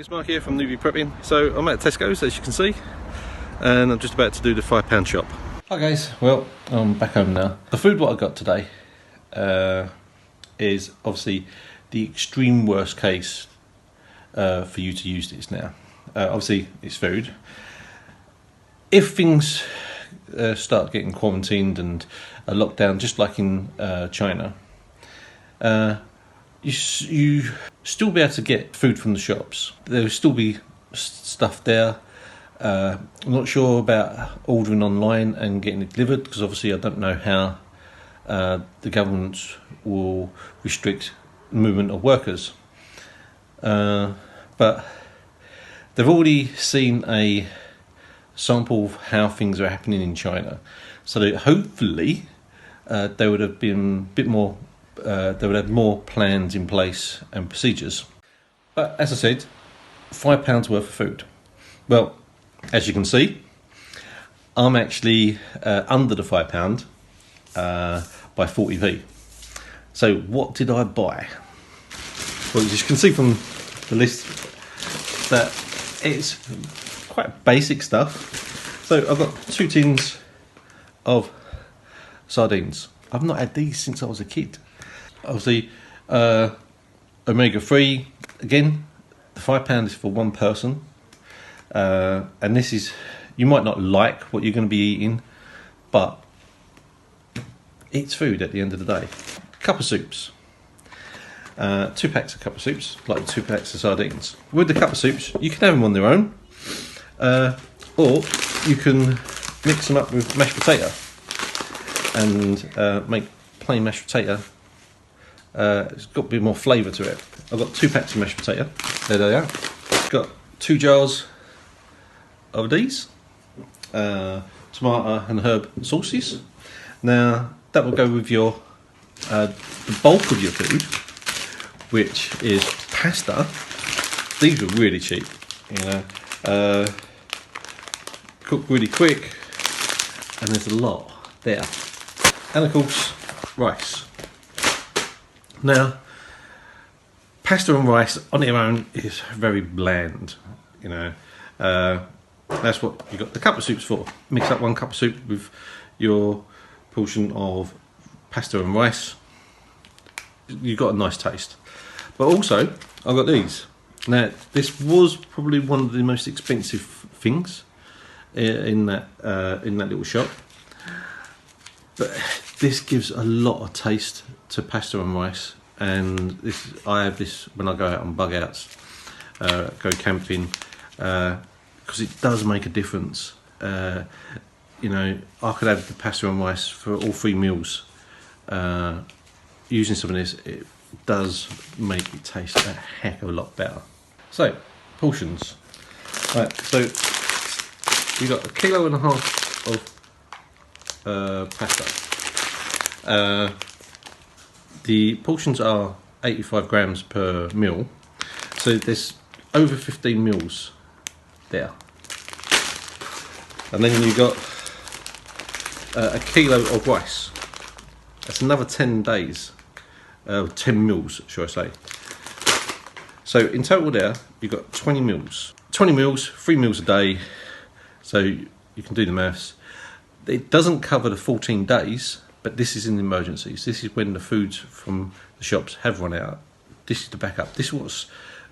guys, Mark here from Newbie Prepping. So I'm at Tesco's, as you can see, and I'm just about to do the £5 shop. Hi guys, well I'm back home now. The food what I got today is obviously the extreme worst case for you to use this now. Obviously it's food. If things start getting quarantined and locked down, just like in China, you still be able to get food from the shops. There will still be stuff there. I'm not sure about ordering online and getting it delivered, because obviously I don't know how the government will restrict movement of workers. But they've already seen a sample of how things are happening in China, so that hopefully they would have been a bit more. They would have more plans in place and procedures. But as I said, £5 worth of food. Well, as you can see, I'm actually under the £5 by 40p. So what did I buy? Well, as you can see from the list, that it's quite basic stuff. So I've got 2 tins of sardines. I've not had these since I was a kid. Obviously, omega-3, again, the £5 is for one person. And this is, you might not like what you're going to be eating, but it's food at the end of the day. Cup of soups. 2 packs of cup of soups, like 2 packs of sardines. With the cup of soups, you can have them on their own, or you can mix them up with mashed potato and make plain mashed potato. It's got a bit more flavour to it. I've got 2 packs of mashed potato. There they are. Got 2 jars of these tomato and herb sauces. Now that will go with your the bulk of your food, which is pasta. These are really cheap, you know, cook really quick, and there's a lot there. And of course, rice. Now, pasta and rice on their own is very bland, you know. That's what you got the cup of soups for. Mix up 1 cup of soup with your portion of pasta and rice. You've got a nice taste. But also, I've got these. Now, this was probably one of the most expensive things in that little shop. But this gives a lot of taste to pasta and rice, and this, I have this when I go out on bug outs, go camping, because it does make a difference. You know, I could have the pasta and rice for all 3 meals. Using some of this, it does make it taste a heck of a lot better. So, portions. Right, so we've got 1.5 kilos of pasta. The portions are 85 grams per meal, so there's over 15 meals there. And then you've got 1 kilo of rice. That's another 10 days, 10 meals, should I say. So in total there, you've got 20 meals. 20 meals, 3 meals a day, so you can do the maths. It doesn't cover the 14 days, but this is in emergencies. This is when the foods from the shops have run out. This is the backup. This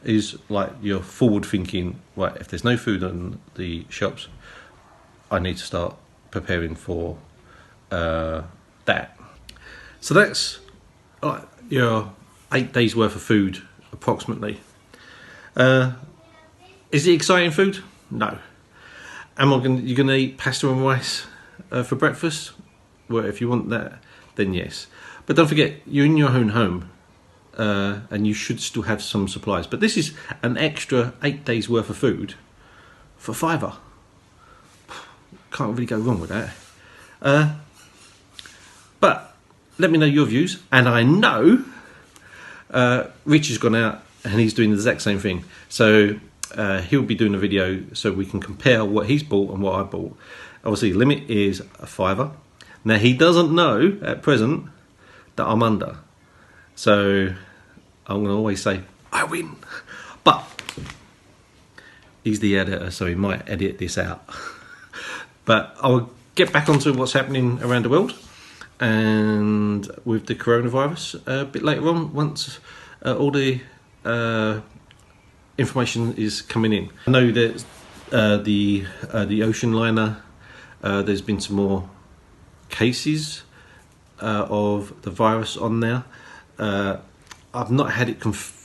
is like your forward thinking, right, if there's no food on the shops, I need to start preparing for that. So that's your 8 days worth of food, approximately. Is it exciting food? No. You're gonna eat pasta and rice for breakfast? Well, if you want that, then yes. But don't forget, you're in your own home, and you should still have some supplies. But this is an extra 8 days worth of food for £5. Can't really go wrong with that. But let me know your views. And I know Rich has gone out and he's doing the exact same thing. So he'll be doing a video so we can compare what he's bought and what I bought. Obviously, the limit is £5. Now, he doesn't know at present that I'm under. So I'm going to always say, I win. But He's the editor, so he might edit this out. But I'll get back onto what's happening around the world and with the coronavirus a bit later on, once all the information is coming in. I know that the ocean liner, there's been some more cases of the virus on there. I've not had it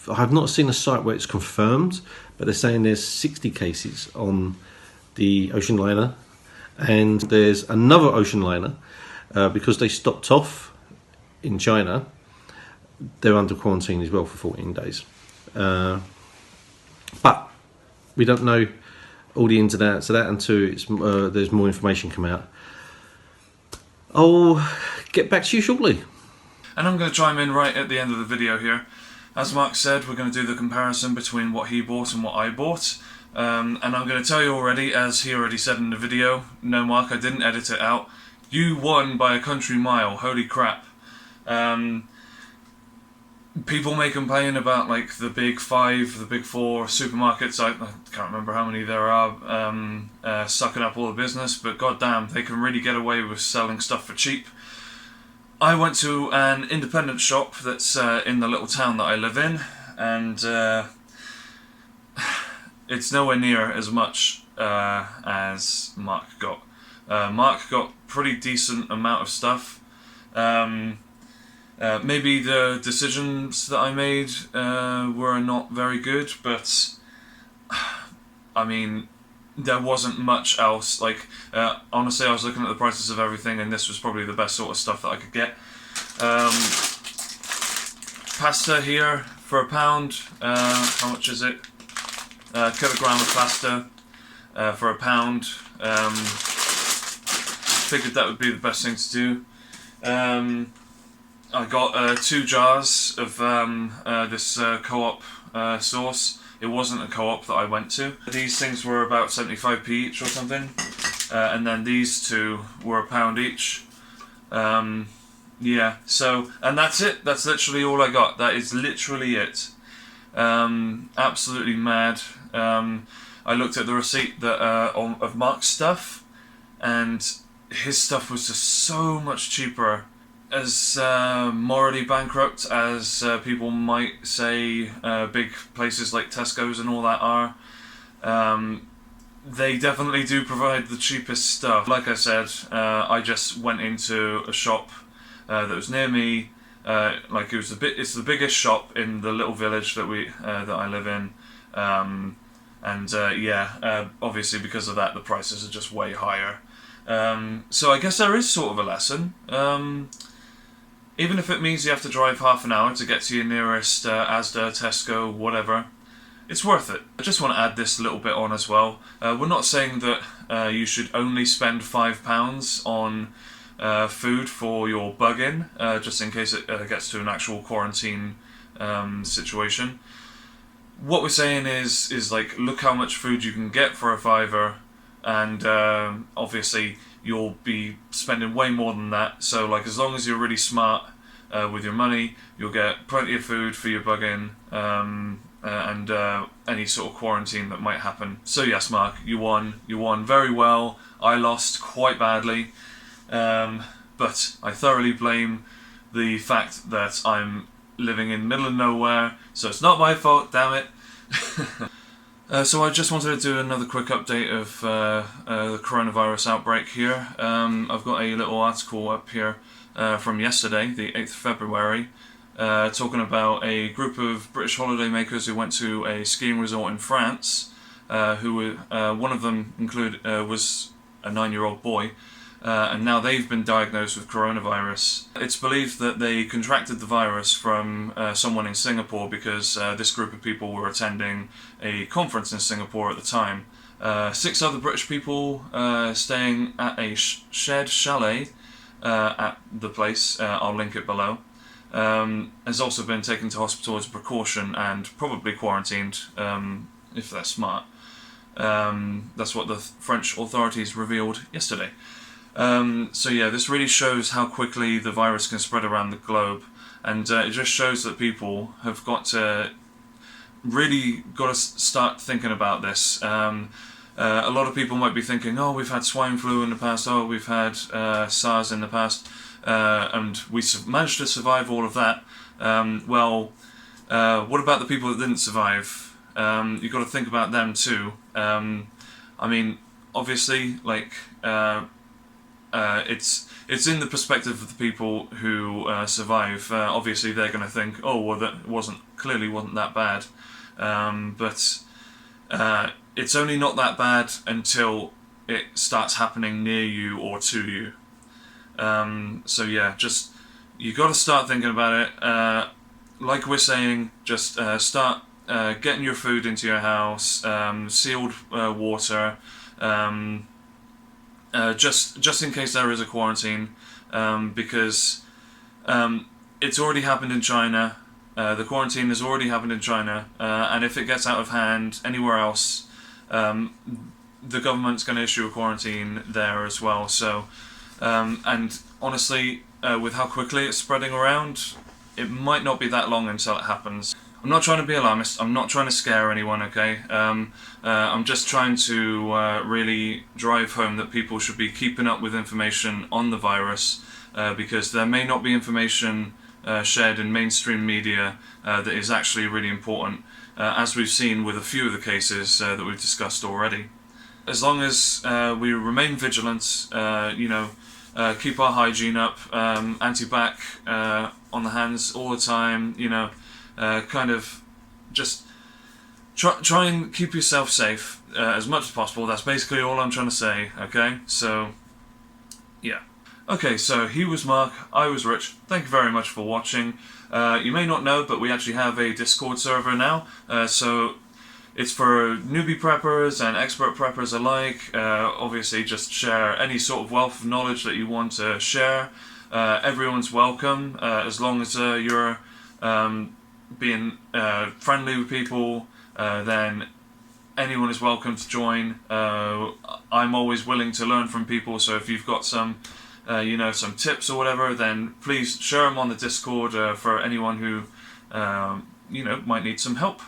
I have not seen a site where it's confirmed, but they're saying there's 60 cases on the ocean liner, and there's another ocean liner because they stopped off in China. They're under quarantine as well for 14 days. But we don't know all the ins and outs of that until there's more information come out. I'll get back to you shortly. And I'm going to chime in right at the end of the video here. As Mark said, we're going to do the comparison between what he bought and what I bought. And I'm going to tell you already, as he already said in the video, no Mark, I didn't edit it out, you won by a country mile, holy crap. People may complain about like the big five, the big four supermarkets, I can't remember how many there are, sucking up all the business, but goddamn, they can really get away with selling stuff for cheap. I went to an independent shop that's in the little town that I live in, and it's nowhere near as much as Mark got. Mark got pretty decent amount of stuff. Maybe the decisions that I made were not very good, but I mean, there wasn't much else. Like, honestly, I was looking at the prices of everything, and this was probably the best sort of stuff that I could get. Pasta here for £1. How much is it? Kilogram of pasta for £1. Figured that would be the best thing to do. I got 2 jars of this co-op sauce. It wasn't a co-op that I went to. These things were about 75p each or something, and then these two were £1 each. Yeah, so, and that's it. That's literally all I got. That is literally it. Absolutely mad. I looked at the receipt that of Mark's stuff, and his stuff was just so much cheaper. As morally bankrupt as people might say big places like Tesco's and all that are, they definitely do provide the cheapest stuff. Like I said, I just went into a shop that was near me. Like it's the biggest shop in the little village that I live in, yeah, obviously because of that the prices are just way higher. So I guess there is sort of a lesson. Even if it means you have to drive half an hour to get to your nearest Asda, Tesco, whatever, it's worth it. I just want to add this little bit on as well. We're not saying that you should only spend £5 on food for your bug-in, just in case it gets to an actual quarantine situation. What we're saying is like, look how much food you can get for a £5, and obviously you'll be spending way more than that. So like, as long as you're really smart with your money, you'll get plenty of food for your bug-in and any sort of quarantine that might happen. So yes, Mark, you won very well. I lost quite badly, but I thoroughly blame the fact that I'm living in the middle of nowhere, so it's not my fault, damn it. So I just wanted to do another quick update of the coronavirus outbreak here. I've got a little article up here from yesterday, the 8th of February, talking about a group of British holidaymakers who went to a skiing resort in France, who one of them was a 9-year-old boy, and now they've been diagnosed with coronavirus. It's believed that they contracted the virus from someone in Singapore because this group of people were attending a conference in Singapore at the time. 6 other British people staying at a shared chalet at the place, I'll link it below, has also been taken to hospital as a precaution and probably quarantined, if they're smart. That's what the French authorities revealed yesterday. So yeah, this really shows how quickly the virus can spread around the globe, and it just shows that people have got to really got to start thinking about this. A lot of people might be thinking, oh, we've had swine flu in the past, oh, we've had SARS in the past, and we managed to survive all of that. Well, what about the people that didn't survive? You've got to think about them too. I mean, obviously, like, it's in the perspective of the people who survive. Obviously, they're going to think, oh, well, that clearly wasn't that bad. But it's only not that bad until it starts happening near you or to you. So yeah, just you got to start thinking about it. Like we're saying, just start getting your food into your house, sealed water, just in case there is a quarantine, because it's already happened in China. The quarantine has already happened in China, and if it gets out of hand anywhere else, the government's going to issue a quarantine there as well. So, and honestly, with how quickly it's spreading around, it might not be that long until it happens. I'm not trying to be alarmist, I'm not trying to scare anyone, okay? I'm just trying to really drive home that people should be keeping up with information on the virus, because there may not be information shared in mainstream media that is actually really important, as we've seen with a few of the cases that we've discussed already. As long as we remain vigilant, keep our hygiene up, anti-bac on the hands all the time, kind of just try and keep yourself safe as much as possible. That's basically all I'm trying to say, okay? So, yeah. Okay, so he was Mark, I was Rich. Thank you very much for watching. You may not know, but we actually have a Discord server now, so it's for newbie preppers and expert preppers alike. Obviously, just share any sort of wealth of knowledge that you want to share. Everyone's welcome, as long as you're being friendly with people, then anyone is welcome to join. I'm always willing to learn from people, so if you've got some some tips or whatever, then please share them on the Discord for anyone who might need some help.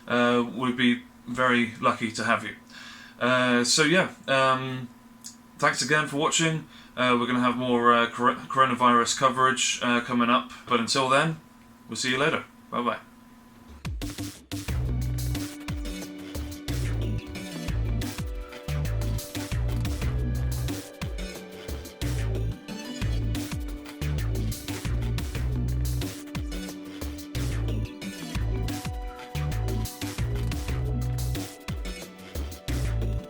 We'd be very lucky to have you. So yeah, thanks again for watching. We're going to have more coronavirus coverage coming up, but until then, we'll see you later. Bye bye.